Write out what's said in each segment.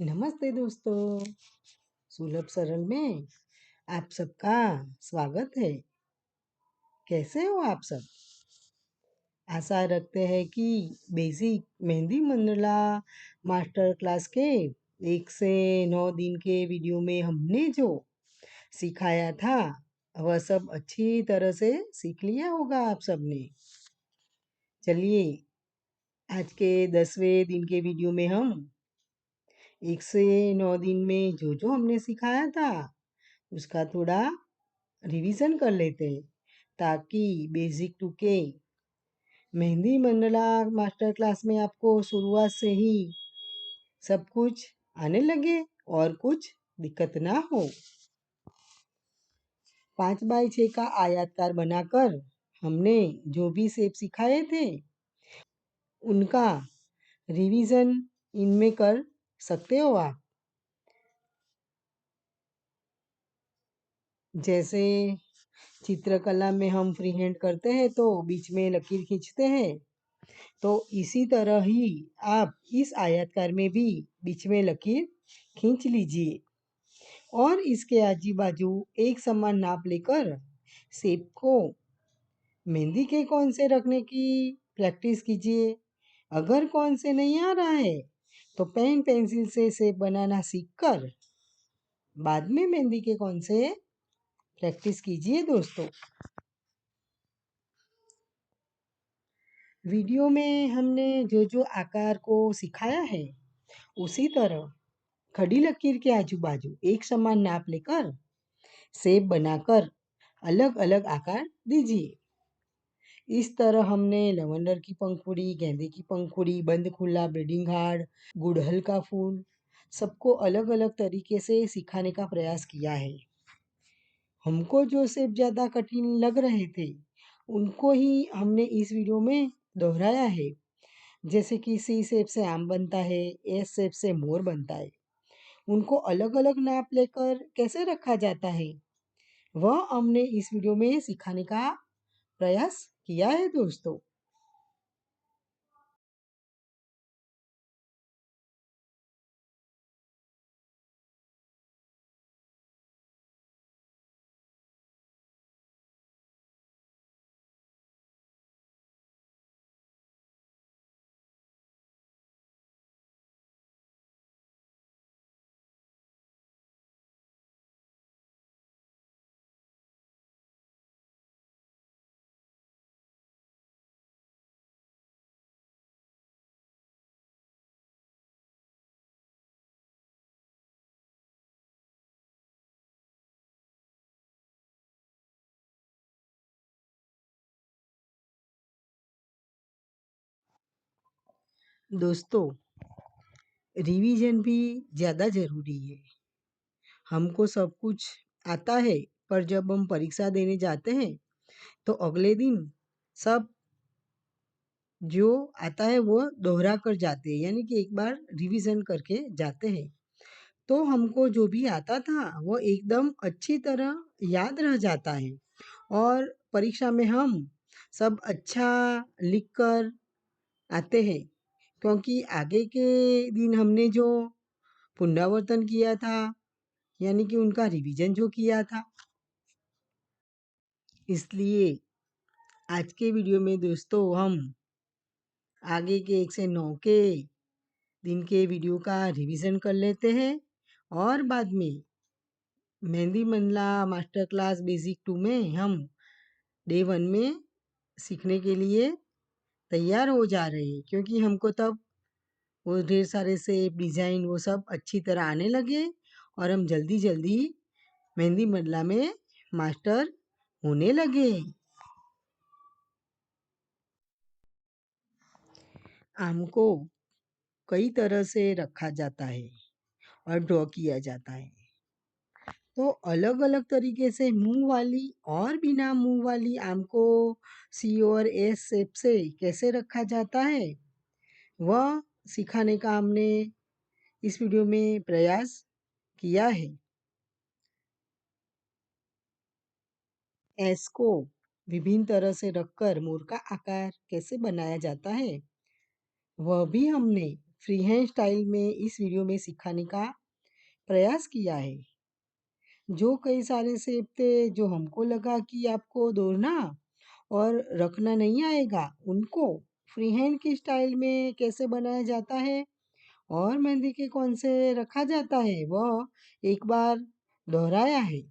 नमस्ते दोस्तों, सुलभ सरल में आप सबका स्वागत है। कैसे हो आप सब? आशा रखते हैं कि basic mehndi Mandla master class के 1 से 9 दिन के वीडियो में हमने जो सिखाया था वह सब अच्छी तरह से सीख लिया होगा आप सबने। चलिए आज के 10वें दिन के वीडियो में हम 1 से 9 दिन में जो जो हमने सिखाया था उसका थोड़ा रिवीजन कर लेते हैं ताकि बेसिक टू के मेहंदी मंडला मास्टर क्लास में आपको शुरुआत से ही सब कुछ आने लगे और कुछ दिक्कत ना हो। 5x6 का आयताकार बनाकर हमने जो भी शेप सिखाए थे उनका रिवीजन इनमें कर सकते हो आप। जैसे चित्रकला में हम फ्री हैंड करते हैं तो बीच में लकीर खींचते हैं, तो इसी तरह ही आप इस आयतकार में भी बीच में लकीर खींच लीजिए और इसके आजू बाजू एक समान नाप लेकर शेप को मेहंदी के कोन से रखने की प्रैक्टिस कीजिए। अगर कोन से नहीं आ रहा है तो पेन पेंसिल से शेप बनाना सीखकर बाद में मेहंदी के कोन से प्रैक्टिस कीजिए दोस्तों। वीडियो में हमने जो जो आकार को सिखाया है उसी तरह खड़ी लकीर के आजू बाजू एक समान नाप लेकर शेप बनाकर अलग अलग आकार दीजिए। इस तरह हमने लवंडर की पंखुड़ी, गेंदे की पंखुड़ी, बंद खुला ब्रीडिंग हार्ट, गुड़हल का फूल सबको अलग अलग तरीके से सिखाने का प्रयास किया है। हमको जो शेप ज़्यादा कठिन लग रहे थे उनको ही हमने इस वीडियो में दोहराया है। जैसे कि सी शेप से आम बनता है, एस शेप से मोर बनता है, उनको अलग अलग नाप लेकर कैसे रखा जाता है वह हमने इस वीडियो में सिखाने का प्रयास किया है दोस्तों। दोस्तों रिवीजन भी ज़्यादा ज़रूरी है। हमको सब कुछ आता है पर जब हम परीक्षा देने जाते हैं तो अगले दिन सब जो आता है वो दोहरा कर जाते हैं, यानी कि एक बार रिवीजन करके जाते हैं। तो हमको जो भी आता था वो एकदम अच्छी तरह याद रह जाता है और परीक्षा में हम सब अच्छा लिख कर आते हैं, क्योंकि आगे के दिन हमने जो पुनरावर्तन किया था यानी कि उनका रिवीजन जो किया था। इसलिए आज के वीडियो में दोस्तों हम आगे के 1 से 9 के दिन के वीडियो का रिवीजन कर लेते हैं और बाद में mehndi Mandla master class basic 2 में हम डे 1 में सीखने के लिए तैयार हो जा रहे हैं, क्योंकि हमको तब वो ढेर सारे शेप डिज़ाइन वो सब अच्छी तरह आने लगे और हम जल्दी जल्दी मेहंदी मंडला में मास्टर होने लगे। आम को कई तरह से रखा जाता है और ड्रॉ किया जाता है, तो अलग अलग तरीके से मुंह वाली और बिना मुंह वाली आम को सी और एस शेप से कैसे रखा जाता है वह सिखाने का हमने इस वीडियो में प्रयास किया है। एस को विभिन्न तरह से रखकर मोर का आकार कैसे बनाया जाता है वह भी हमने फ्री हैंड स्टाइल में इस वीडियो में सिखाने का प्रयास किया है। जो कई सारे शेप थे जो हमको लगा कि आपको दौड़ना और रखना नहीं आएगा, उनको फ्री हैंड की स्टाइल में कैसे बनाया जाता है और मेहंदी के कौन से रखा जाता है, वह एक बार दोहराया है।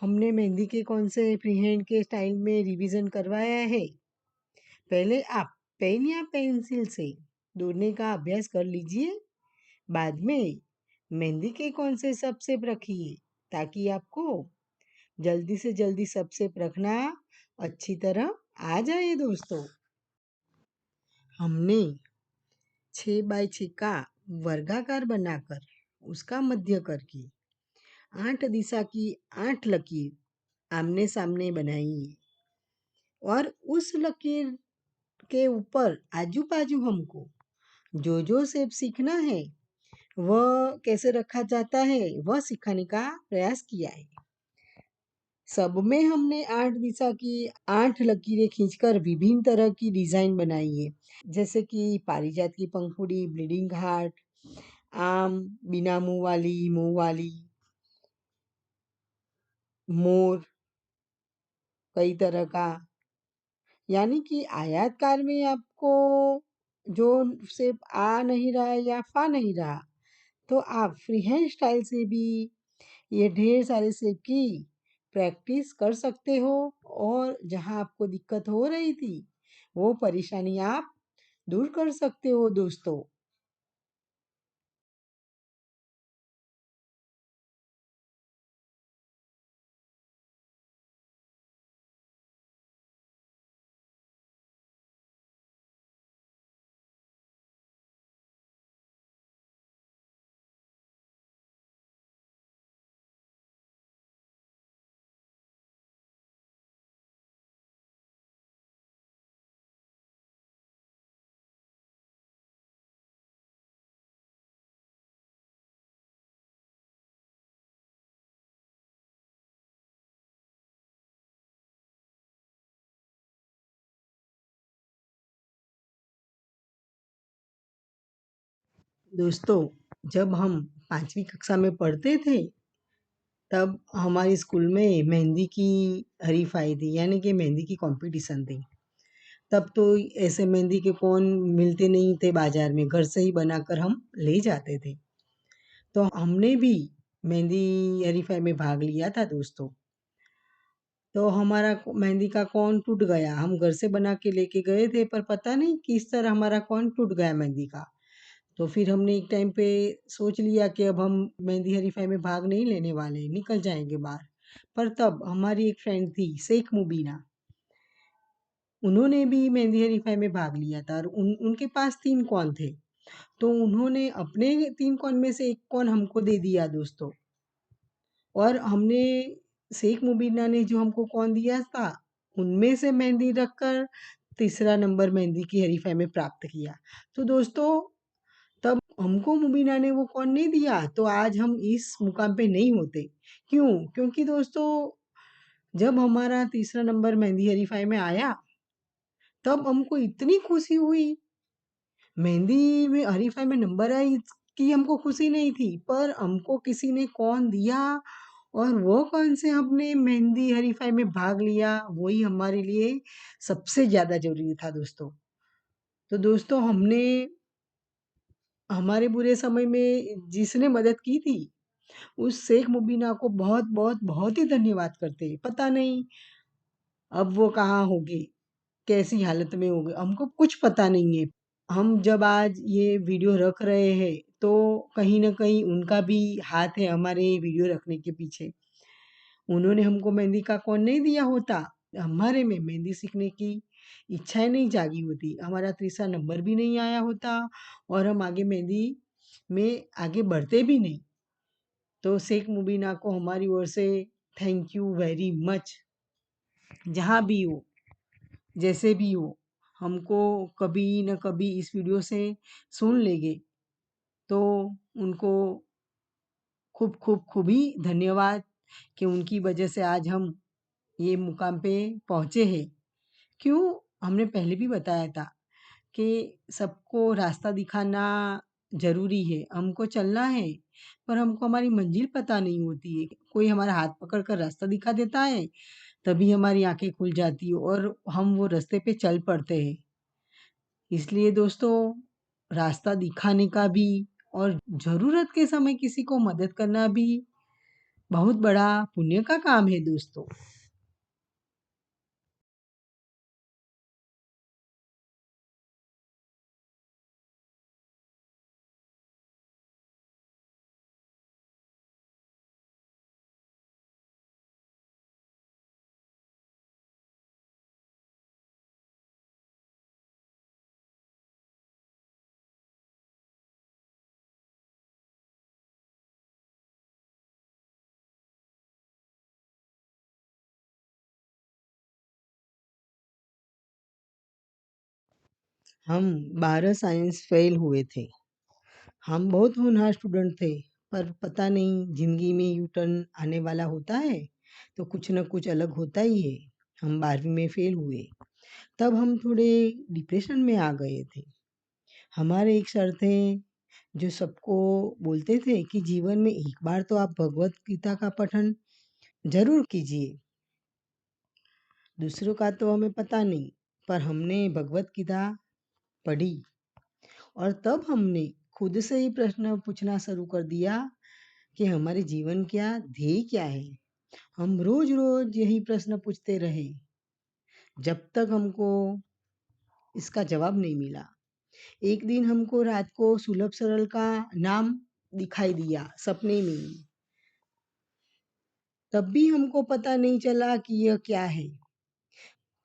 हमने मेहंदी के कौन से फ्री हैंड के स्टाइल में रिवीजन करवाया है। पहले आप पेन या पेंसिल से दौड़ने का अभ्यास कर लीजिए। बाद में मेहंदी के कौन से सब शेप रखिए ताकि आपको जल्दी से जल्दी सब शेप रखना अच्छी तरह आ जाए दोस्तों। हमने 6x6 का वर्गाकार बनाकर उसका मध्य करके 8 दिशा की 8 लकीर आमने सामने बनाई है और उस लकीर के ऊपर आजू बाजू हमको जो शेप सीखना है वह कैसे रखा जाता है वह सिखाने का प्रयास किया है। सब में हमने 8 दिशा की 8 लकीरें खींचकर विभिन्न तरह की डिजाइन बनाई है, जैसे कि पारिजात की पंखुड़ी, ब्लीडिंग हार्ट, आम, बिना मुंह वाली, मोर, कई तरह का। यानी कि आयतकार में आपको जो शेप आ नहीं रहा है या फा नहीं रहा, तो आप फ्री हैंड स्टाइल से भी ये ढेर सारे शेप की प्रैक्टिस कर सकते हो और जहाँ आपको दिक्कत हो रही थी वो परेशानी आप दूर कर सकते हो दोस्तों। दोस्तों, जब हम 5वीं कक्षा में पढ़ते थे तब हमारे स्कूल में मेहंदी की हरीफाई थी, यानी कि मेहंदी की कंपटीशन थी। तब तो ऐसे मेहंदी के कोन मिलते नहीं थे बाजार में, घर से ही बनाकर हम ले जाते थे। तो हमने भी मेहंदी हरीफाई में भाग लिया था दोस्तों। तो हमारा मेहंदी का कोन टूट गया। हम घर से बना के लेके गए थे पर पता नहीं किस तरह हमारा कोन टूट गया मेहंदी का। तो फिर हमने एक टाइम पे सोच लिया कि अब हम मेहंदी हरीफाई में भाग नहीं लेने वाले, निकल जाएंगे बाहर। पर तब हमारी एक फ्रेंड थी शेख मुबीना, उन्होंने भी मेहंदी हरीफाई में भाग लिया था और उनके पास 3 कोन थे। तो उन्होंने अपने 3 कोन में से एक कोन हमको दे दिया दोस्तों। और हमने शेख मुबीना ने जो हमको कोन दिया था उनमें से मेहंदी रखकर तीसरा नंबर मेहंदी की हरीफाई में प्राप्त किया। तो दोस्तों, तब हमको मुबीना ने वो कोन नहीं दिया तो आज हम इस मुकाम पे नहीं होते। क्यों? क्योंकि दोस्तों, जब हमारा तीसरा नंबर मेहंदी हरीफाई में आया तब हमको इतनी खुशी हुई। मेहंदी में हरीफाई में नंबर आई इसकी हमको खुशी नहीं थी, पर हमको किसी ने कोन दिया और वो कौन से हमने मेहंदी हरीफाई में भाग लिया, वही हमारे लिए सबसे ज़्यादा ज़रूरी था दोस्तों। तो दोस्तों, हमने हमारे बुरे समय में जिसने मदद की थी, उस शेख मुबीना को बहुत-बहुत बहुत ही धन्यवाद करते हैं। पता नहीं अब वो कहाँ होंगे, कैसी हालत में होंगे, हमको कुछ पता नहीं है। हम जब आज ये वीडियो रख रहे हैं, तो कहीं न कहीं उनका भी हाथ है हमारे वीडियो रखने के पीछे। उन्होंने हमको मेहंदी का कोन नहीं दिया होता, हमारे में मेहंदी सीखने की इच्छाएँ नहीं जागी होती, हमारा तीसरा नंबर भी नहीं आया होता और हम आगे मेहंदी में आगे बढ़ते भी नहीं। तो शेख मुबीना को हमारी ओर से थैंक यू वेरी मच। जहाँ भी हो, जैसे भी हो, हमको कभी न कभी इस वीडियो से सुन लेंगे, तो उनको खूब ही धन्यवाद कि उनकी वजह से आज हम ये मुकाम पे पहुँचे हैं। क्यों? हमने पहले भी बताया था कि सबको रास्ता दिखाना ज़रूरी है, हमको चलना है, पर हमको हमारी मंज़िल पता नहीं होती है। कोई हमारा हाथ पकड़ कर रास्ता दिखा देता है, तभी हमारी आँखें खुल जाती हैं और हम वो रास्ते पे चल पड़ते हैं। इसलिए दोस्तों, रास्ता दिखाने का भी और ज़रूरत के समय किसी को मदद करना भी बहुत बड़ा पुण्य का काम है दोस्तों। हम 12 साइंस फेल हुए थे। हम बहुत होनहार स्टूडेंट थे, पर पता नहीं ज़िंदगी में यू टर्न आने वाला होता है, तो कुछ न कुछ अलग होता ही है। हम 12वीं में फेल हुए, तब हम थोड़े डिप्रेशन में आ गए थे। हमारे एक सर थे, जो सबको बोलते थे कि जीवन में एक बार तो आप भगवत गीता का पठन ज़रूर कीजिए। दूसरों का तो हमें पता नहीं, पर हमने भगवत गीता पढ़ी और तब हमने खुद से ही प्रश्न पूछना शुरू कर दिया कि हमारे जीवन क्या ध्येय क्या है। हम रोज रोज यही प्रश्न पूछते रहे, जब तक हमको इसका जवाब नहीं मिला। एक दिन हमको रात को सुलभ सरल का नाम दिखाई दिया सपने में ही। तब भी हमको पता नहीं चला कि यह क्या है,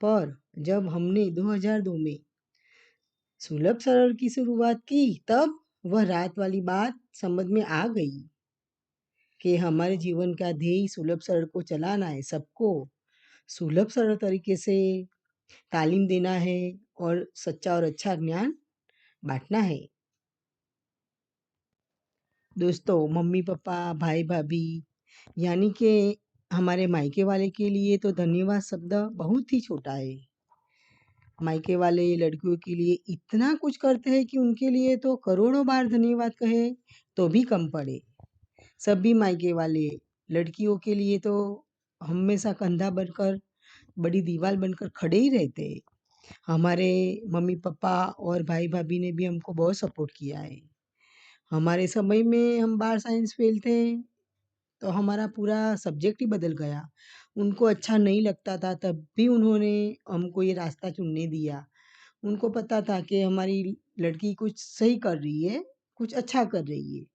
पर जब हमने 2002 में सुलभ सरल की शुरुआत की, तब वह रात वाली बात समझ में आ गई कि हमारे जीवन का ध्येय सुलभ सरल को चलाना है, सबको सुलभ सरल तरीके से तालीम देना है और सच्चा और अच्छा ज्ञान बाँटना है। दोस्तों, मम्मी-पापा, भाई-भाभी यानी कि हमारे मायके वाले के लिए तो धन्यवाद शब्द बहुत ही छोटा है। मायके वाले लड़कियों के लिए इतना कुछ करते हैं कि उनके लिए तो करोड़ों बार धन्यवाद कहें तो भी कम पड़े। सभी मायके वाले लड़कियों के लिए तो हमेशा कंधा बनकर, बड़ी दीवार बनकर खड़े ही रहते हैं। हमारे मम्मी-पापा और भाई-भाभी ने भी हमको बहुत सपोर्ट किया है। हमारे समय में हम बार साइंस फेल थे, तो हमारा पूरा सब्जेक्ट ही बदल गया। उनको अच्छा नहीं लगता था, तब भी उन्होंने हमको ये रास्ता चुनने दिया। उनको पता था कि हमारी लड़की कुछ सही कर रही है, कुछ अच्छा कर रही है।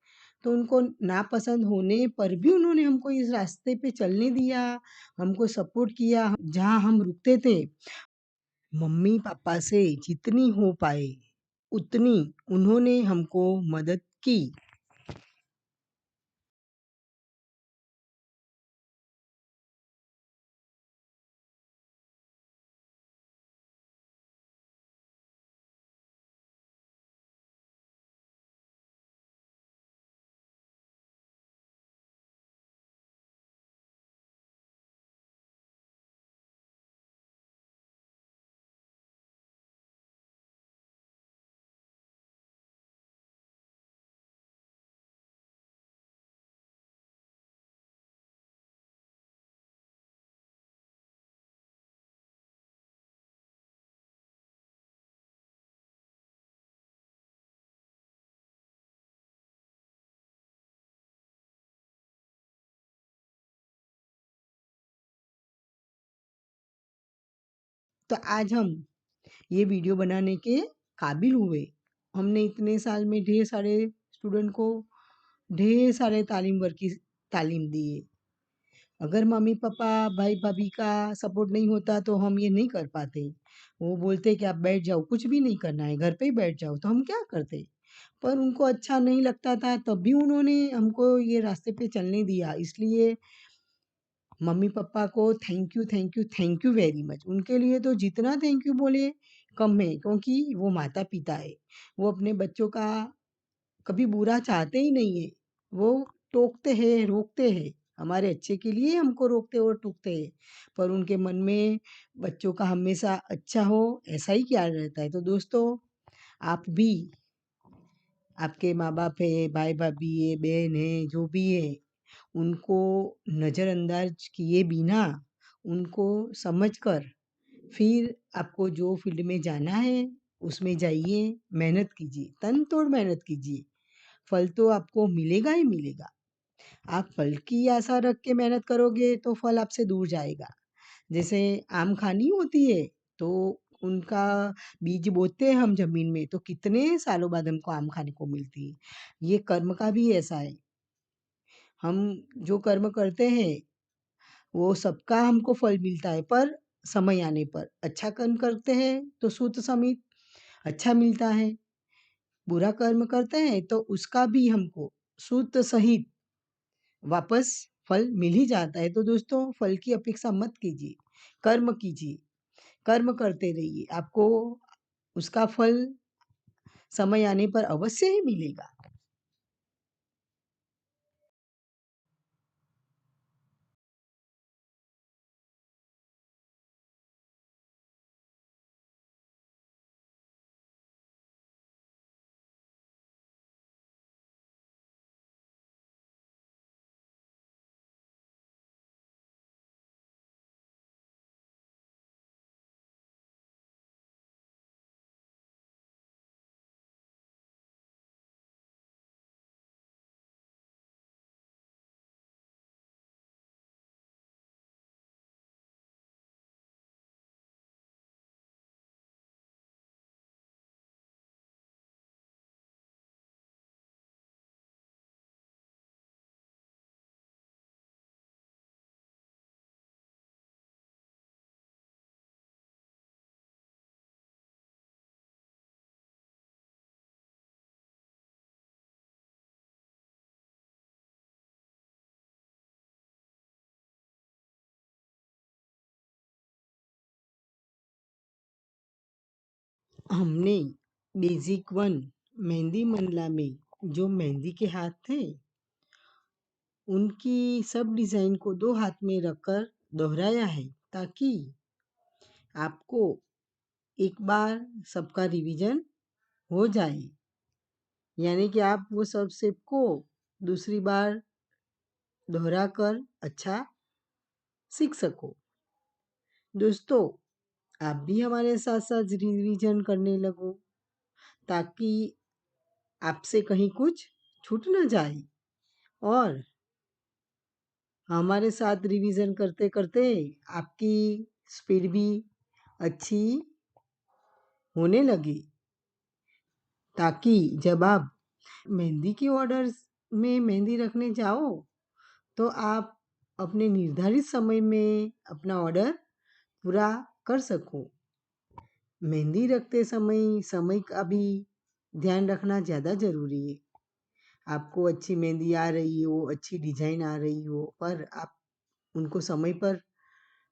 तो उनको नापसंद होने पर भी उन्होंने हमको इस रास्ते पे चलने दिया, हमको सपोर्ट किया। जहाँ हम रुकते थे, मम्मी-पापा से जितनी हो पाए, उतनी उन्होंने हमको मदद की। तो आज हम ये वीडियो बनाने के काबिल हुए। हमने इतने साल में ढेर सारे स्टूडेंट को ढेर सारे तालीम वर्क की तालीम दी है। अगर मम्मी-पापा, भाई-भाभी का सपोर्ट नहीं होता तो हम ये नहीं कर पाते। वो बोलते कि आप बैठ जाओ, कुछ भी नहीं करना है, घर पे ही बैठ जाओ, तो हम क्या करते? पर उनको अच्छा नहीं लगता था, तब भी उन्होंने हमको ये रास्ते पे चलने दिया। इसलिए मम्मी-पापा को thank you, thank you, thank you very much. उनके लिए तो जितना थैंक यू बोले कम है, क्योंकि वो माता-पिता है। वो अपने बच्चों का कभी बुरा चाहते ही नहीं है। वो टोकते हैं, रोकते हैं, हमारे अच्छे के लिए हमको रोकते और टोकते हैं, पर उनके मन में बच्चों का हमेशा अच्छा हो, ऐसा ही ख्याल रहता है। तो दोस्तों, आप भी आपके माँ-बाप है, भाई-भाभी है, बहन है, जो भी है, उनको नज़रअंदाज किए बिना उनको समझकर फिर आपको जो फ़ील्ड में जाना है, उसमें जाइए, मेहनत कीजिए, तन-तोड़ मेहनत कीजिए, फल तो आपको मिलेगा ही मिलेगा। आप फल की आशा रख के मेहनत करोगे तो फल आपसे दूर जाएगा। जैसे आम खानी होती है तो उनका बीज बोते हैं हम ज़मीन में तो कितने सालों बाद हमको आम खाने को मिलती है। ये कर्म का भी ऐसा है। हम जो कर्म करते हैं वो सबका हमको फल मिलता है पर समय आने पर। अच्छा कर्म करते हैं तो सूत समित अच्छा मिलता है। बुरा कर्म करते हैं तो उसका भी हमको सूत सहित वापस फल मिल ही जाता है। तो दोस्तों फल की अपेक्षा मत कीजिए, कर्म कीजिए, कर्म करते रहिए। आपको उसका फल समय आने पर अवश्य ही मिलेगा। हमने बेसिक वन मेहंदी मंडला में जो मेहंदी के हाथ थे, उनकी सब डिज़ाइन को 2 हाथ में रखकर दोहराया है ताकि आपको एक बार सबका रिवीजन हो जाए। यानी कि आप वो सब स्टेप को दूसरी बार दोहराकर अच्छा सीख सको। दोस्तों, आप भी हमारे साथ-साथ रिवीजन करने लगो ताकि आपसे कहीं कुछ छूट ना जाए और हमारे साथ रिवीजन करते-करते आपकी स्पीड भी अच्छी होने लगी ताकि जब आप मेहंदी के ऑर्डर्स में मेहंदी रखने जाओ तो आप अपने निर्धारित समय में अपना ऑर्डर पूरा कर सको। मेहंदी रखते समय समय का भी ध्यान रखना ज़्यादा ज़रूरी है। आपको अच्छी मेहंदी आ रही हो, अच्छी डिज़ाइन आ रही हो, पर आप उनको समय पर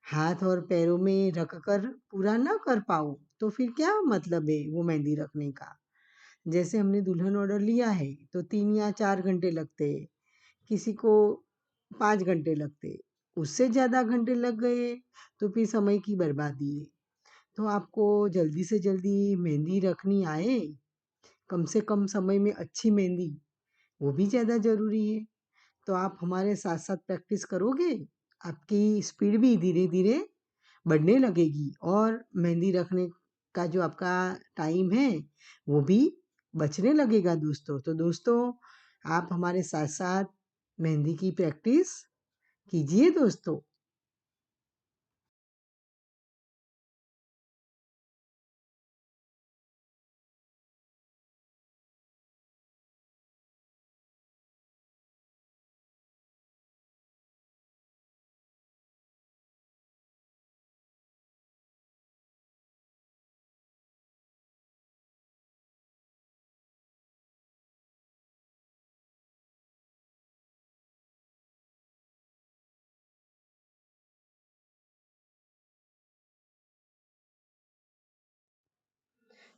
हाथ और पैरों में रख कर पूरा ना कर पाओ, तो फिर क्या मतलब है वो मेहंदी रखने का? जैसे हमने दुल्हन ऑर्डर लिया है, तो 3 या 4 घंटे लगते हैं, किसी को 5 घंटे लगते हैं। उससे ज़्यादा घंटे लग गए, तो फिर समय की बर्बादी है। तो आपको जल्दी से जल्दी मेहंदी रखनी आए, कम से कम समय में अच्छी मेहंदी, वो भी ज़्यादा ज़रूरी है। तो आप हमारे साथ-साथ प्रैक्टिस करोगे, आपकी स्पीड भी धीरे-धीरे बढ़ने लगेगी और मेहंदी रखने का जो आपका टाइम है, वो भी बचने लगेगा दोस्तों। तो दोस्तों, आप हमारे साथ-साथ मेहंदी की प्रैक्टिस कीजिए दोस्तों।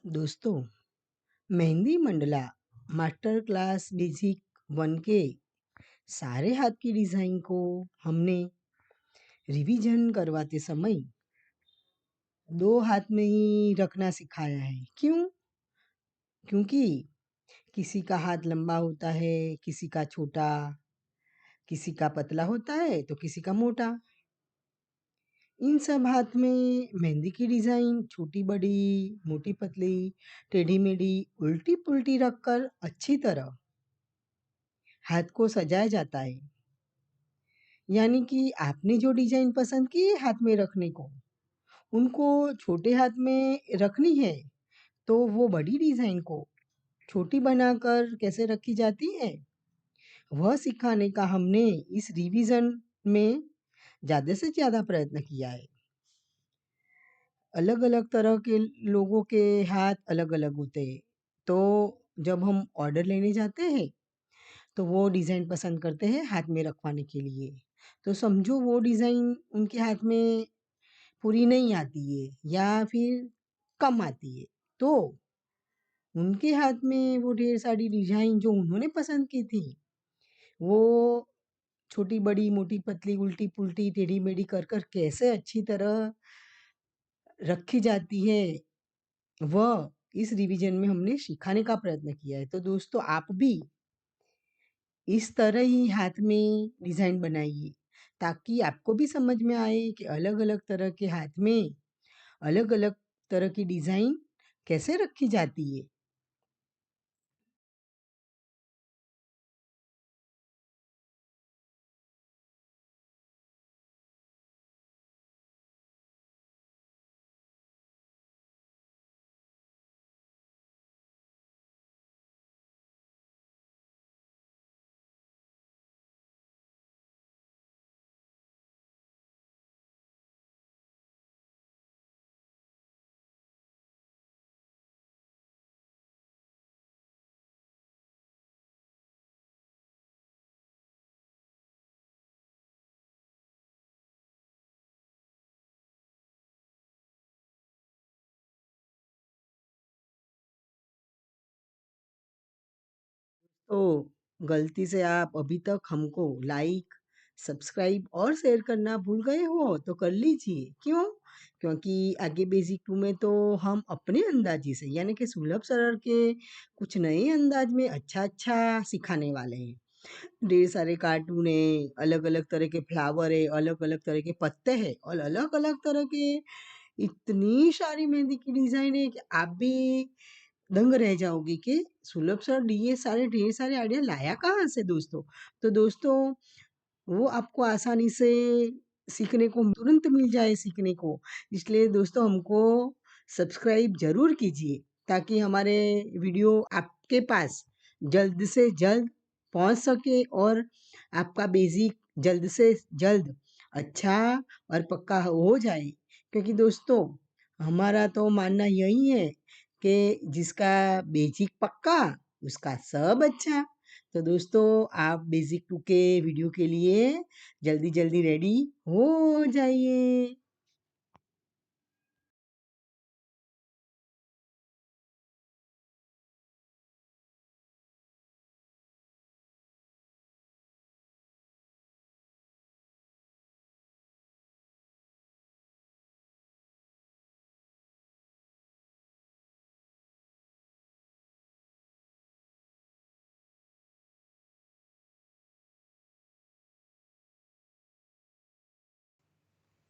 दोस्तों, mehndi Mandla master class basic 1 के सारे हाथ की डिज़ाइन को हमने रिवीजन करवाते समय 2 हाथ में ही रखना सिखाया है। क्यों? क्योंकि किसी का हाथ लंबा होता है, किसी का छोटा, किसी का पतला होता है तो किसी का मोटा। इन सब हाथ में मेहंदी की डिज़ाइन छोटी-बड़ी, मोटी-पतली, टेढ़ी-मेढ़ी, उल्टी-पुल्टी रखकर अच्छी तरह हाथ को सजाया जाता है। यानी कि आपने जो डिज़ाइन पसंद की है हाथ में रखने को, उनको छोटे हाथ में रखनी है, तो वो बड़ी डिज़ाइन को छोटी बनाकर कैसे रखी जाती है, वह सिखाने का हमने इस रिवीजन में ज़्यादा से ज़्यादा प्रयत्न किया है। अलग-अलग तरह के लोगों के हाथ अलग-अलग होते हैं। तो जब हम ऑर्डर लेने जाते हैं, तो वो डिज़ाइन पसंद करते हैं हाथ में रखवाने के लिए। तो समझो वो डिज़ाइन उनके हाथ में पूरी नहीं आती है या फिर कम आती है। तो उनके हाथ में वो ढेर सारी डिज़ाइन जो उन्होंने पसंद की थी, वो छोटी-बड़ी, मोटी-पतली, उल्टी-पुल्टी, टेढ़ी-मेढ़ी कर कैसे अच्छी तरह रखी जाती है, वह इस रिवीजन में हमने सिखाने का प्रयत्न किया है। तो दोस्तों आप भी इस तरह ही हाथ में डिज़ाइन बनाइए, ताकि आपको भी समझ में आए कि अलग-अलग तरह के हाथ में अलग-अलग तरह की डिज़ाइन कैसे रखी जाती है। तो गलती से आप अभी तक हमको लाइक, सब्सक्राइब और शेयर करना भूल गए हो तो कर लीजिए। क्यों? क्योंकि आगे बेसिक 2 में तो हम अपने अंदाज़े से यानी कि सुलभ सरल के कुछ नए अंदाज में अच्छा-अच्छा सिखाने वाले हैं। ढेर सारे कार्टून है, अलग-अलग तरह के फ्लावर है, अलग-अलग तरह के पत्ते हैं और अलग-अलग तरह के इतनी सारी मेहंदी की डिज़ाइन है कि आप भी दंग रह जाओगे कि सुलभ सर ये सारे ढेर सारे आइडिया लाया कहाँ से दोस्तों? तो दोस्तों वो आपको आसानी से सीखने को तुरंत मिल जाए सीखने को। इसलिए दोस्तों हमको सब्सक्राइब ज़रूर कीजिए ताकि हमारे वीडियो आपके पास जल्द से जल्द पहुँच सके और आपका बेसिक जल्द से जल्द अच्छा और पक्का हो जाए। क्योंकि दोस्तों हमारा तो मानना यही है कि जिसका बेसिक पक्का उसका सब अच्छा। तो दोस्तों आप बेसिक 2 के वीडियो के लिए जल्दी-जल्दी रेडी हो जाइए।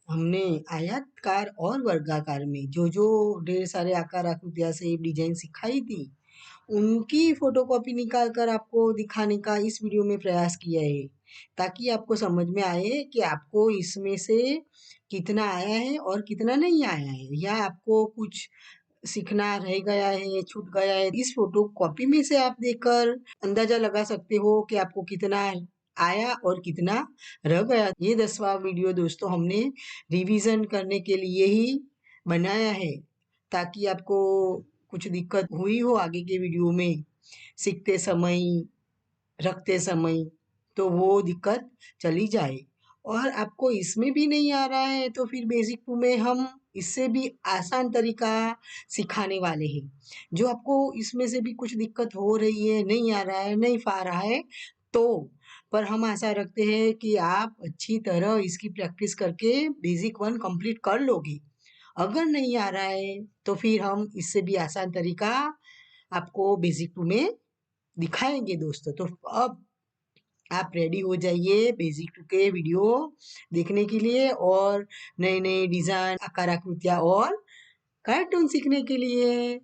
हमने आयताकार और वर्गाकार में जो-जो ढेर सारे आकार आकृतियाँ से डिज़ाइन सिखाई थी, उनकी फ़ोटोकॉपी निकाल कर आपको दिखाने का इस वीडियो में प्रयास किया है, ताकि आपको समझ में आए कि आपको इसमें से कितना आया है और कितना नहीं आया है या आपको कुछ सीखना रह गया है, छूट गया है। इस फ़ोटोकॉपी में से आप देखकर अंदाज़ा लगा सकते हो कि आपको कितना आया और कितना रह गया। ये 10वां वीडियो दोस्तों हमने रिवीज़न करने के लिए ही बनाया है, ताकि आपको कुछ दिक्कत हुई हो आगे के वीडियो में सीखते समय रखते समय, तो वो दिक्कत चली जाए। और आपको इसमें भी नहीं आ रहा है तो फिर बेसिक 2 में हम इससे भी आसान तरीका सिखाने वाले हैं। जो आपको इसमें से भी कुछ दिक्कत हो रही है, नहीं आ रहा है, नहीं पा रहा है, तो पर हम आशा रखते हैं कि आप अच्छी तरह इसकी प्रैक्टिस करके बेसिक 1 कंप्लीट कर लोगे। अगर नहीं आ रहा है, तो फिर हम इससे भी आसान तरीका आपको बेसिक 2 में दिखाएंगे दोस्तों। तो अब आप रेडी हो जाइए बेसिक 2 के वीडियो देखने के लिए और नए-नए डिज़ाइन, आकार आकृतियाँ और कार्टून सीखने के लिए।